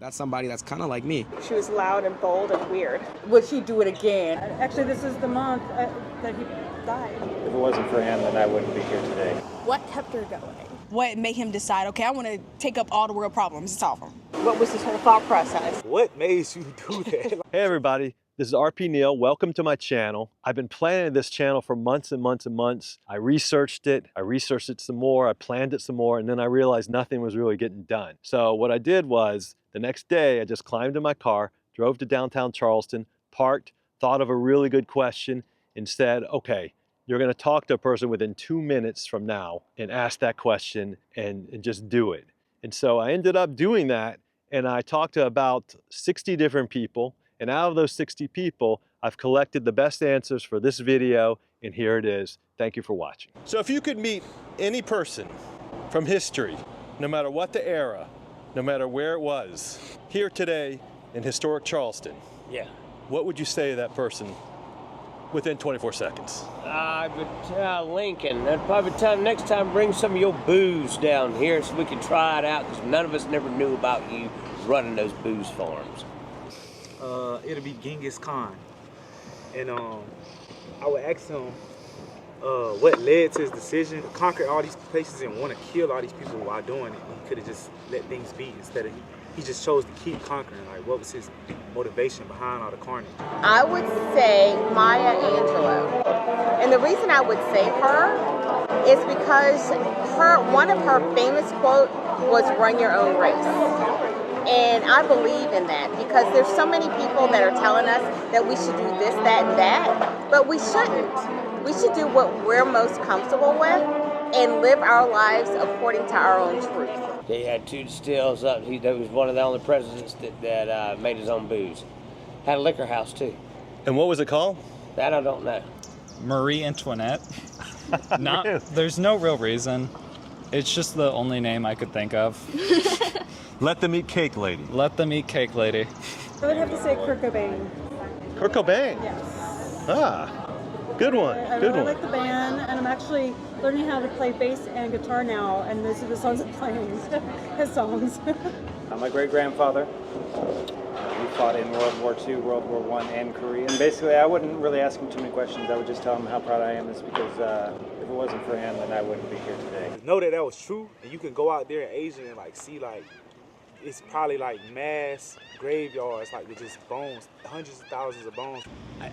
That's somebody that's kind of like me. She was loud and bold and weird. Would she do it again? Actually, this is the month that he died. If it wasn't for him, then I wouldn't be here today. What kept her going? What made him decide, okay, I want to take up all the world problems and solve them? What was his whole thought process? What made you do that? Hey everybody, this is RP Neal. Welcome to my channel. I've been planning this channel for months and months and months. I researched it some more, I planned it some more, and then I realized nothing was really getting done. So what I did was, the next day I just climbed in my car, drove to downtown Charleston, parked, thought of a really good question, and said, okay, you're gonna talk to a person within 2 minutes from now and ask that question and just do it. And so I ended up doing that, and I talked to about 60 different people, and out of those 60 people, I've collected the best answers for this video, and here it is. Thank you for watching. So if you could meet any person from history, no matter what the era, no matter where it was, here today in historic Charleston, yeah, what would you say to that person within 24 seconds? I would tell Lincoln, I'd probably tell him next time bring some of your booze down here so we can try it out, because none of us never knew about you running those booze farms. It'll be Genghis Khan. And I would ask him what led to his decision to conquer all these places and want to kill all these people while doing it. He could have just let things be instead of he just chose to keep conquering. Like, what was his motivation behind all the carnage? I would say Maya Angelou. And the reason I would say her is because one of her famous quotes was "run your own race." And I believe in that because there's so many people that are telling us that we should do this, that, and that, but we shouldn't. We should do what we're most comfortable with and live our lives according to our own truth. He had 2 distills up. He was one of the only presidents that made his own booze. Had a liquor house too. And what was it called? That I don't know. Marie Antoinette. There's no real reason. It's just the only name I could think of. Let them eat cake, lady. Let them eat cake, lady. I would have to say Kurt Cobain. Kurt Cobain? Yes. Ah, good one, I good really one. like the band, and I'm actually learning how to play bass and guitar now, and those are the songs I'm playing, his songs. My great-grandfather, he fought in World War II, World War I, and Korea. And basically, I wouldn't really ask him too many questions. I would just tell him how proud I am, is because if it wasn't for him, then I wouldn't be here today. Know that was true, and you can go out there in Asia and like see like it's probably like mass graveyards like with just bones, hundreds of thousands of bones.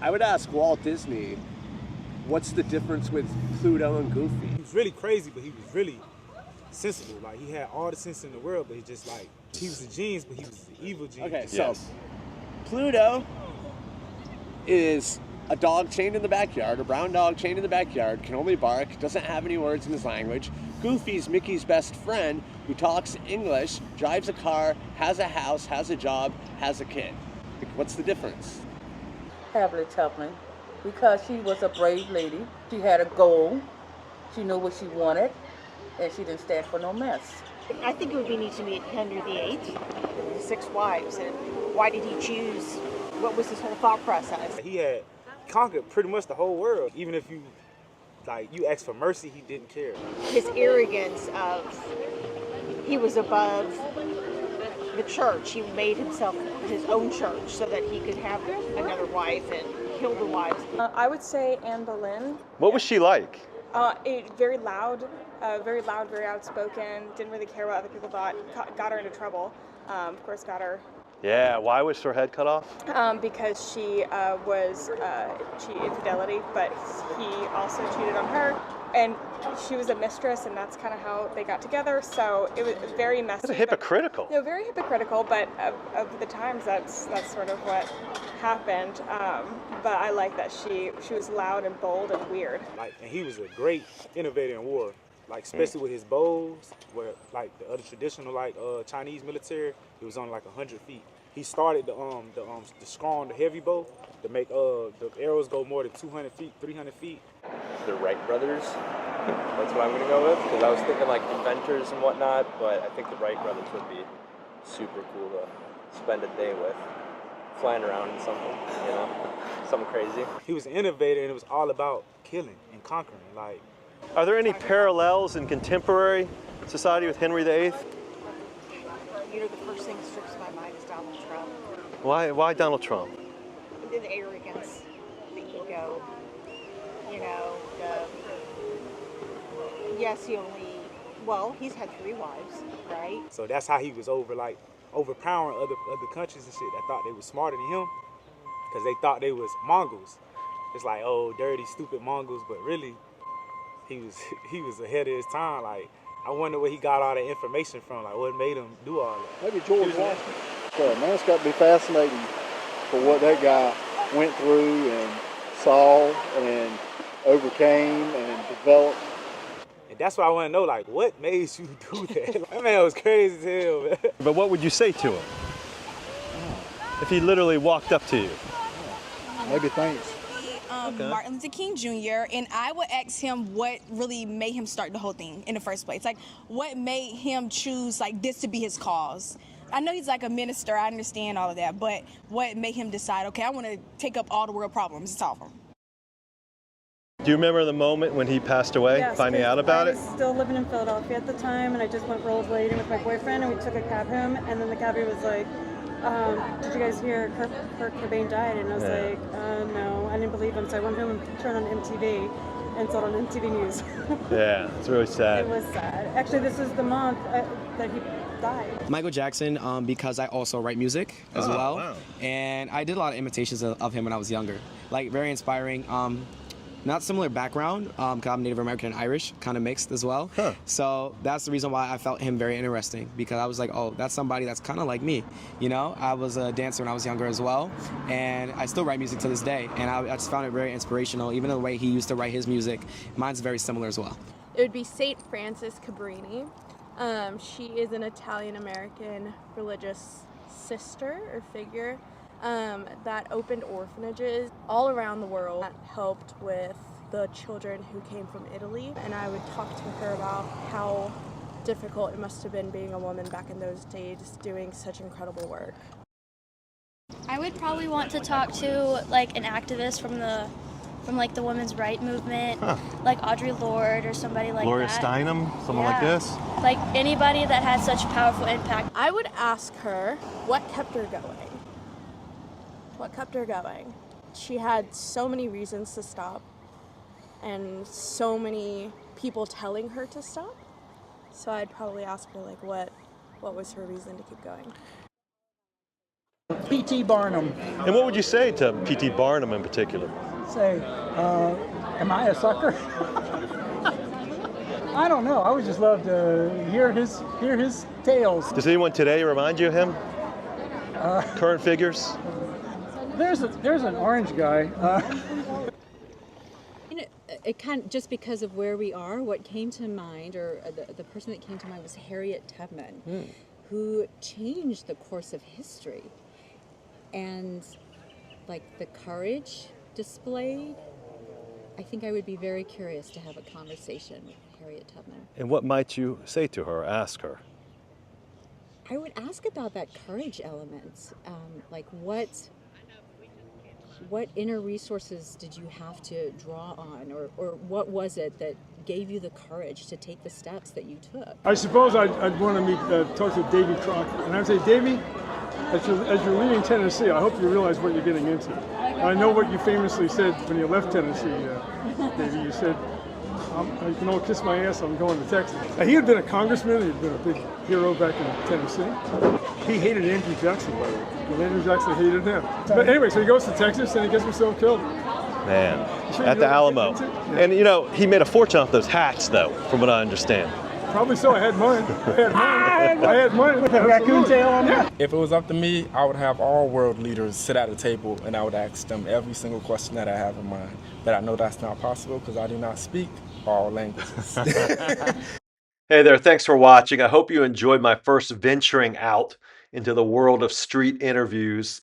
I would ask Walt Disney, what's the difference with Pluto and Goofy? He was really crazy, but he was really sensible. Like, he had all the sense in the world, but he just like, he was a genius, but he was an evil genius. Okay, so Pluto is a dog chained in the backyard, a brown dog chained in the backyard, can only bark, doesn't have any words in his language. Goofy's Mickey's best friend who talks English, drives a car, has a house, has a job, has a kid. What's the difference? Happily Chaplin, because she was a brave lady. She had a goal. She knew what she wanted, and she didn't stand for no mess. I think it would be neat to meet Henry VIII, 6 wives, and why did he choose? What was his whole thought process? He had conquered pretty much the whole world. Even if you asked for mercy, he didn't care. His arrogance of he was above the church. He made himself his own church so that he could have another wife and kill the wives. I would say Anne Boleyn. What was she like? Very loud, very outspoken, didn't really care what other people thought, got her into trouble. Of course, got her. Yeah, why was her head cut off? Because she was infidelity, but he also cheated on her, and she was a mistress, and that's kind of how they got together. So it was very messy. That's hypocritical. No, very hypocritical, but of the times, that's sort of what happened. But I like that she was loud and bold and weird. And he was a great innovator in war. Especially with his bows, where the other traditional Chinese military, it was on 100 feet. He started the strong, the heavy bow to make the arrows go more than 200 feet, 300 feet. The Wright Brothers. That's what I'm gonna go with, because I was thinking inventors and whatnot, but I think the Wright Brothers would be super cool to spend a day with, flying around in something, something crazy. He was an innovator, and it was all about killing and conquering. Are there any parallels in contemporary society with Henry VIII? The first thing that strips my mind is Donald Trump. Why Donald Trump? The arrogance, the ego, yes, he's had 3 wives, right? So that's how he was overpowering other countries and shit that thought they was smarter than him, because they thought they was Mongols. It's like, oh, dirty, stupid Mongols, but really, he was ahead of his time. Like, I wonder where he got all that information from. Like, what made him do all that? Maybe George Washington. So, man, it's got to be fascinating for what that guy went through and saw and overcame and developed. And that's what I want to know, like, what made you do that? That man was crazy as hell, man. But what would you say to him? If he literally walked up to you? Maybe thanks. Martin Luther King Jr., and I would ask him what really made him start the whole thing in the first place. Like, what made him choose, like, this to be his cause? I know he's like a minister, I understand all of that, but what made him decide, okay, I want to take up all the world problems and solve them? Do you remember the moment when he passed away, Yes, finding out about I it? was still living in Philadelphia at the time, and I just went rollerblading with my boyfriend, and we took a cab home, and then the cabbie was like, did you guys hear Kurt Cobain died? And I was like, no, I didn't believe him, so I went home and turned on MTV and saw it on MTV News. Yeah, it's really sad. It was sad. Actually, this is the month that he died. Michael Jackson, because I also write music as well. Wow. And I did a lot of imitations of him when I was younger. Like, very inspiring. Not similar background, because I'm Native American and Irish, kind of mixed as well. Huh. So that's the reason why I felt him very interesting, because I was like, oh, that's somebody that's kind of like me. You know, I was a dancer when I was younger as well, and I still write music to this day, and I just found it very inspirational. Even the way he used to write his music, mine's very similar as well. It would be Saint Frances Cabrini. She is an Italian-American religious sister or figure that opened orphanages all around the world, that helped with the children who came from Italy. And I would talk to her about how difficult it must have been being a woman back in those days doing such incredible work. I would probably want to talk to like an activist from like the women's rights movement, like Audre Lorde or somebody like Gloria that. Steinem, someone like this? Like anybody that had such powerful impact. I would ask her what kept her going. What kept her going? She had so many reasons to stop and so many people telling her to stop. So I'd probably ask her like what was her reason to keep going. P.T. Barnum. And what would you say to P.T. Barnum in particular? Say, am I a sucker? I don't know. I would just love to hear his tales. Does anyone today remind you of him? Current figures? There's an orange guy. It kind of, just because of where we are, what came to mind, or the person that came to mind was Harriet Tubman, who changed the course of history. And like the courage displayed, I think I would be very curious to have a conversation with Harriet Tubman. And what might you say to her, ask her? I would ask about that courage element, like what inner resources did you have to draw on, or what was it that gave you the courage to take the steps that you took? I suppose I'd want to talk to Davy Crockett, and I'd say, Davy, as you're leaving Tennessee, I hope you realize what you're getting into. I know what you famously said when you left Tennessee, Davy. You said, you can all kiss my ass, I'm going to Texas. He had been a congressman, he'd been a big hero back in Tennessee. He hated Andrew Jackson, by the way, and Andrew Jackson hated him. But anyway, so he goes to Texas and he gets himself killed. Man, at the Alamo. And you know, he made a fortune off those hats though, from what I understand. Probably so, I had mine. I had mine. With a raccoon tail on it. If it was up to me, I would have all world leaders sit at a table and I would ask them every single question that I have in mind. But I know that's not possible because I do not speak all languages. Hey there, thanks for watching. I hope you enjoyed my first venturing out into the world of street interviews.